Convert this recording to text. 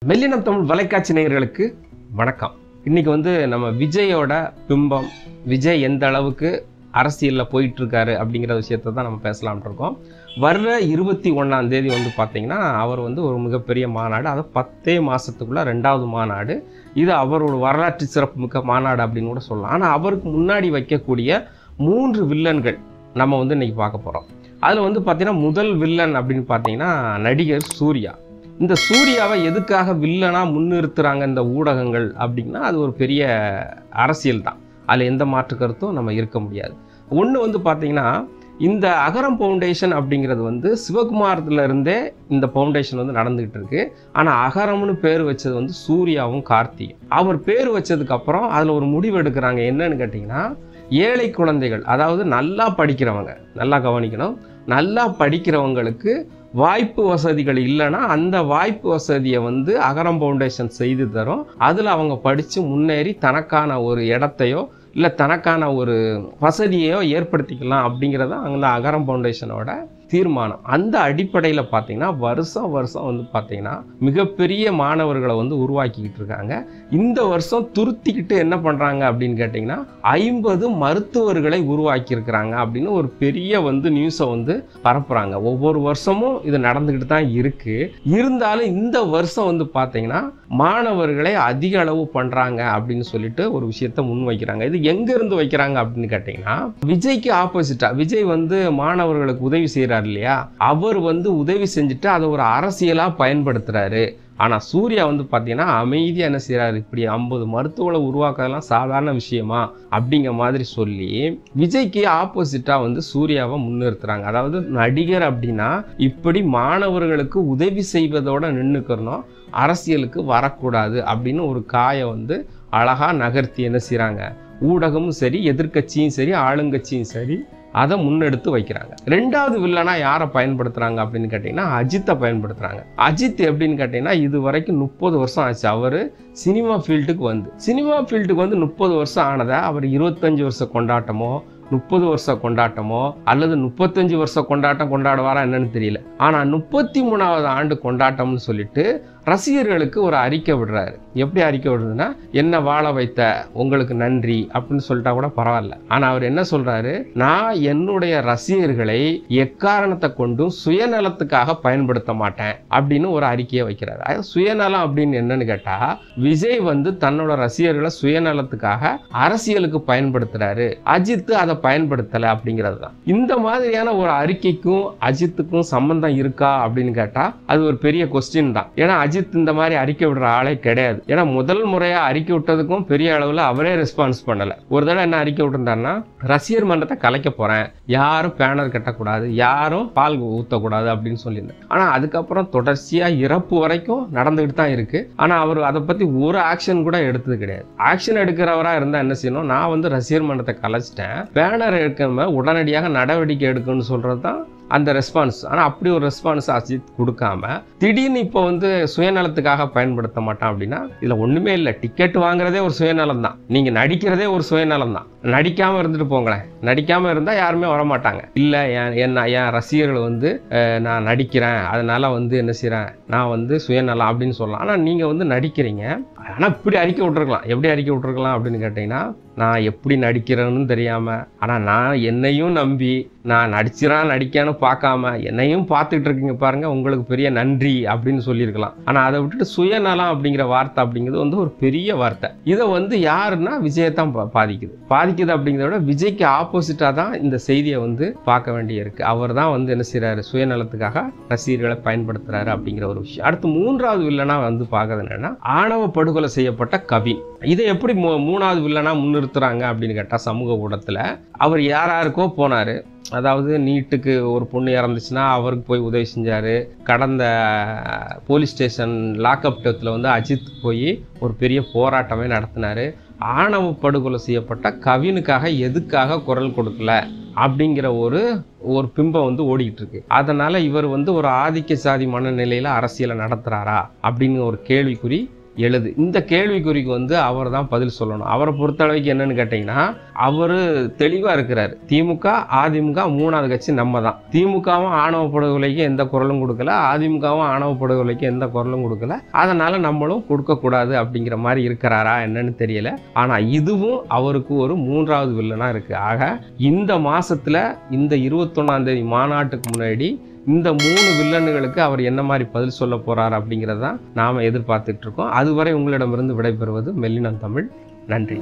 மெல்லினம் தமிழ் வலைக்காட்சி நேயர்களுக்கு வணக்கம். இன்னைக்கு நம்ம விஜயோட பிம்பம், விஜய் எந்த அளவுக்கு அரசியலில் போயிட்டு இருக்காரு அப்படிங்கிற விஷயத்தை தான் நம்ம பேசலாம்னு இருக்கோம். வர்ற 21ஆம் தேதி பார்த்தீங்கன்னா அவர் ஒரு மிகப்பெரிய மாநாடு, அதை 10 மாதத்துக்குள்ள 2வது மாநாடு. இது அவரோட வரலாற்று சிறப்பு மிக்க மாநாடு அப்படின்னு கூட சொல்லலாம். ஆனால் அவருக்கு முன்னாடி வைக்கக்கூடிய 3 வில்லன்கள் நம்ம இன்னைக்கு பார்க்க போகிறோம். அதில் பார்த்தீங்கன்னா முதல் வில்லன் அப்படின்னு பார்த்தீங்கன்னா நடிகர் சூர்யா. இந்த சூர்யாவை எதுக்காக வில்லனா முன்னிறுத்துறாங்க இந்த ஊடகங்கள் அப்படின்னா அது ஒரு பெரிய அரசியல் தான். அதில் எந்த மாற்று கருத்தும் நம்ம இருக்க முடியாது. ஒன்று பார்த்தீங்கன்னா இந்த அகரம் ஃபவுண்டேஷன் அப்படிங்கிறது சிவகுமார்ல இருந்தே இந்த ஃபவுண்டேஷன் நடந்துகிட்டு இருக்கு. ஆனால் அகரம்னு பேர் வச்சது சூர்யாவும் கார்த்தியும். அவர் பேர் வச்சதுக்கு அப்புறம் அதில் ஒரு முடிவு எடுக்கிறாங்க. என்னன்னு கேட்டிங்கன்னா, ஏழை குழந்தைகள், அதாவது நல்லா படிக்கிறவங்க, நல்லா கவனிக்கணும், நல்லா படிக்கிறவங்களுக்கு வாய்ப்பு வசதிகள் இல்லைன்னா அந்த வாய்ப்பு வசதியை அகரம் ஃபவுண்டேஷன் செய்து தரும். அதில் அவங்க படித்து முன்னேறி தனக்கான ஒரு இடத்தையோ இல்லை தனக்கான ஒரு வசதியையோ ஏற்படுத்திக்கலாம் அப்படிங்கிறது அந்த அகரம் ஃபவுண்டேஷனோட தீர்மானம். அந்த அடிப்படையில் பார்த்தீங்கன்னா வருஷம் பார்த்தீங்கன்னா மிகப்பெரிய மாணவர்களை உருவாக்கிக்கிட்டு இருக்காங்க. இந்த வருஷம் துருத்திக்கிட்டு என்ன பண்ணுறாங்க அப்படின்னு கேட்டிங்கன்னா 50 மருத்துவர்களை உருவாக்கி இருக்கிறாங்க அப்படின்னு ஒரு பெரிய நியூஸை பரப்புகிறாங்க. ஒவ்வொரு வருஷமும் இது நடந்துக்கிட்டு தான் இருக்குது. இருந்தாலும் இந்த வருஷம் பார்த்தீங்கன்னா மாணவர்களை அதிக அளவு பண்ணுறாங்க அப்படின்னு சொல்லிட்டு ஒரு விஷயத்தை முன்வைக்கிறாங்க. இது எங்கேருந்து வைக்கிறாங்க அப்படின்னு கேட்டிங்கன்னா, விஜய்க்கு ஆப்போசிட்டா விஜய் மாணவர்களுக்கு உதவி செய்கிறார் இல்லையா, அவர் உதவி செஞ்சுட்டு அதை ஒரு அரசியலா பயன்படுத்துறாரு. ஆனா சூர்யா பாத்தீங்கன்னா அமைதியா என்ன செய்யறாரு, இப்படி 50 மருத்துவங்களை உருவாக்குறதெல்லாம் சாதாரண விஷயமா அப்படிங்கிற மாதிரி சொல்லி விஜய்க்கு ஆப்போசிட்டா சூர்யாவை முன்னிறுத்துறாங்க. அதாவது நடிகர் அப்படின்னா இப்படி மாணவர்களுக்கு உதவி செய்வதோட நின்னுக்கிறணும், அரசியலுக்கு வரக்கூடாது அப்படின்னு ஒரு காயை அழகா நகர்த்தி என்ன செய்யறாங்க, ஊடகமும் சரி, எதிர்கட்சியும் சரி, ஆளுங்கட்சியும் சரி, அதை முன்னெடுத்து வைக்கிறாங்க. 2வது வில்லனா யாரை பயன்படுத்துறாங்க அப்படின்னு கேட்டீங்கன்னா அஜித்தை பயன்படுத்துறாங்க. அஜித் எப்படின்னு கேட்டீங்கன்னா இது வரைக்கும் 30 வருஷம் ஆச்சு அவர் சினிமா ஃபீல்டுக்கு 30 வருஷம் ஆனதை அவர் 25 வருஷ கொண்டாட்டமோ 30 வருஷ கொண்டாட்டமோ அல்லது 35 வருஷ கொண்டாட்டம் கொண்டாடுவாரா என்னன்னு தெரியல. ஆனா 33வது ஆண்டு கொண்டாட்டம்னு சொல்லிட்டு ரசிகர்களுக்கு ஒரு அறிக்கை விடுறாரு. எப்படி அறிக்கை விடுறதுன்னா, என்ன வாழ வைத்த உங்களுக்கு நன்றி அப்படின்னு சொல்லிட்டா கூட பரவாயில்ல. ஆனா அவர் என்ன சொல்றாரு, நான் என்னுடைய ரசிகர்களை எக்காரணத்தை கொண்டும் சுயநலத்துக்காக பயன்படுத்த மாட்டேன் அப்படின்னு ஒரு அறிக்கையை வைக்கிறாரு. அதாவது சுயநலம் அப்படின்னு என்னன்னு கேட்டா, விஜய் தன்னோட ரசிகர்களை சுயநலத்துக்காக அரசியலுக்கு பயன்படுத்துறாரு, அஜித் அதை பயன்படுத்தலை அப்படிங்கிறது தான். இந்த மாதிரியான ஒரு அறிக்கைக்கும் அஜித்துக்கும் சம்பந்தம் இருக்கா அப்படின்னு கேட்டா அது ஒரு பெரிய கொஸ்டின் தான். ஏன்னா அஜித் இந்த மாதிரி அறிக்கை விடுற ஆளே கிடையாது. ஏன்னா முதல் முறையா அறிக்கை விட்டதுக்கும் பெரிய அளவுல அவரே ரெஸ்பான்ஸ் பண்ணல. ஒரு தடவை என்ன அறிக்கை விட்டுருந்தாருன்னா, ரசிகர் மன்றத்தை கலைக்க போறேன், யாரும் பேனர் கட்டக்கூடாது, யாரும் பால் ஊத்தக்கூடாது அப்படின்னு சொல்லியிருந்தேன். ஆனா அதுக்கப்புறம் தொடர்ச்சியா இறப்பு வரைக்கும் நடந்துகிட்டு தான் இருக்கு. ஆனா அவர் அதை பத்தி ஒரு ஆக்ஷன் கூட எடுத்தது கிடையாது. ஆக்ஷன் எடுக்கிறவரா இருந்தா என்ன செய்யணும், நான் ரசிகர் மன்றத்தை கலைச்சிட்டேன், பேனர் எடுக்க உடனடியாக நடவடிக்கை எடுக்கணும்னு சொல்றதுதான் அந்த ரெஸ்பான்ஸ். ஆனால் அப்படி ஒரு ரெஸ்பான்ஸ் அஜித் கொடுக்காம திடீர்னு இப்போ சுயநலத்துக்காக பயன்படுத்த மாட்டான் அப்படின்னா இதில் ஒன்றுமே இல்லை. டிக்கெட் வாங்குறதே ஒரு சுயநலம் தான், நீங்கள் நடிக்கிறதே ஒரு சுயநலம் தான். நடிக்காமல் இருந்துட்டு போங்களேன், நடிக்காமல் இருந்தால் யாருமே வரமாட்டாங்க. இல்லை என் ரசிகர்கள் நான் நடிக்கிறேன் அதனால என்ன செய்கிறேன், நான் சுயநலம் அப்படின்னு சொல்லலாம். ஆனால் நீங்கள் நடிக்கிறீங்க. ஆனால் இப்படி அறிக்கை விட்டுருக்கலாம். எப்படி அறிக்கை விட்டுருக்கலாம் அப்படின்னு கேட்டிங்கன்னா, நான் எப்படி நடிக்கிறேன்னு தெரியாமல், ஆனால் நான் என்னையும் நம்பி நான் நடிக்கான்னு பார்க்காம என்னையும் பார்த்துட்டு இருக்கீங்க பாருங்க, உங்களுக்கு பெரிய நன்றி அப்படின்னு சொல்லியிருக்கலாம். ஆனால் அதை விட்டுட்டு சுயநலம் அப்படிங்கிற வார்த்தை அப்படிங்கிறது ஒரு பெரிய வார்த்தை. இதை யாருன்னா விஜயத்தான் பாதிக்குது அப்படிங்கிறத விட விஜய்க்கு ஆப்போசிட்டா தான் இந்த செய்தியை பார்க்க வேண்டிய இருக்கு. அவர் தான் என்ன செய்யறாரு, சுயநலத்துக்காக ரசிகர்களை பயன்படுத்துறாரு அப்படிங்கிற ஒரு விஷயம். அடுத்து 3வது வில்லனா பார்க்கறது என்னன்னா, ஆணவ படுகொலை செய்யப்பட்ட கவின். இதை எப்படி 3வது வில்லனா முன்னிறுத்துறாங்க அப்படின்னு கேட்டா, சமூக ஊடகத்துல அவர் யாருக்கோ போனாரு. அதாவது நீட்டுக்கு ஒரு பொண்ணு இறந்துச்சுன்னா அவருக்கு போய் உதவி செஞ்சாரு. கடந்த போலீஸ் ஸ்டேஷன் லாக்அப் டெத்தில் அஜித் போய் ஒரு பெரிய போராட்டமே நடத்தினாரு. ஆணவ படுகொலை செய்யப்பட்ட கவினுக்காக எதுக்காக குரல் கொடுக்கல அப்படிங்கிற ஒரு பிம்பம் ஓடிக்கிட்டு இருக்கு. அதனால இவர் ஒரு ஆதிக்க சாதி மனநிலையில அரசியலை நடத்துறாரா அப்படின்னு ஒரு கேள்விக்குறி எழுது. இந்த கேள்விக்குறிக்கு வந்து அவர் தான் பதில் சொல்லணும். அவரை பொறுத்தளவுக்கு என்னன்னு கேட்டீங்கன்னா, அவரு தெளிவா இருக்கிறாரு. திமுக அதிமுக 3வது கட்சி நம்ம தான். திமுகவும் ஆணவ படுகொலைக்கு எந்த குரலும் கொடுக்கல, அதிமுகவும் ஆணவ படுகொலைக்கு எந்த குரலும் கொடுக்கல, அதனால நம்மளும் கொடுக்க கூடாது அப்படிங்கிற மாதிரி இருக்கிறாரா என்னன்னு தெரியல. ஆனா இதுவும் அவருக்கு ஒரு 3வது வில்லனா இருக்கு. ஆக இந்த மாசத்துல இந்த 21ஆம் தேதி மாநாட்டுக்கு முன்னாடி இந்த 3 வில்லன்களுக்கு அவர் என்ன மாதிரி பதில் சொல்ல போறார் அப்படிங்கிறதான் நாம எதிர்பார்த்துட்டு இருக்கோம். அதுவரை உங்களிடமிருந்து விடைபெறுவது மெல்லினம் தமிழ். நன்றி.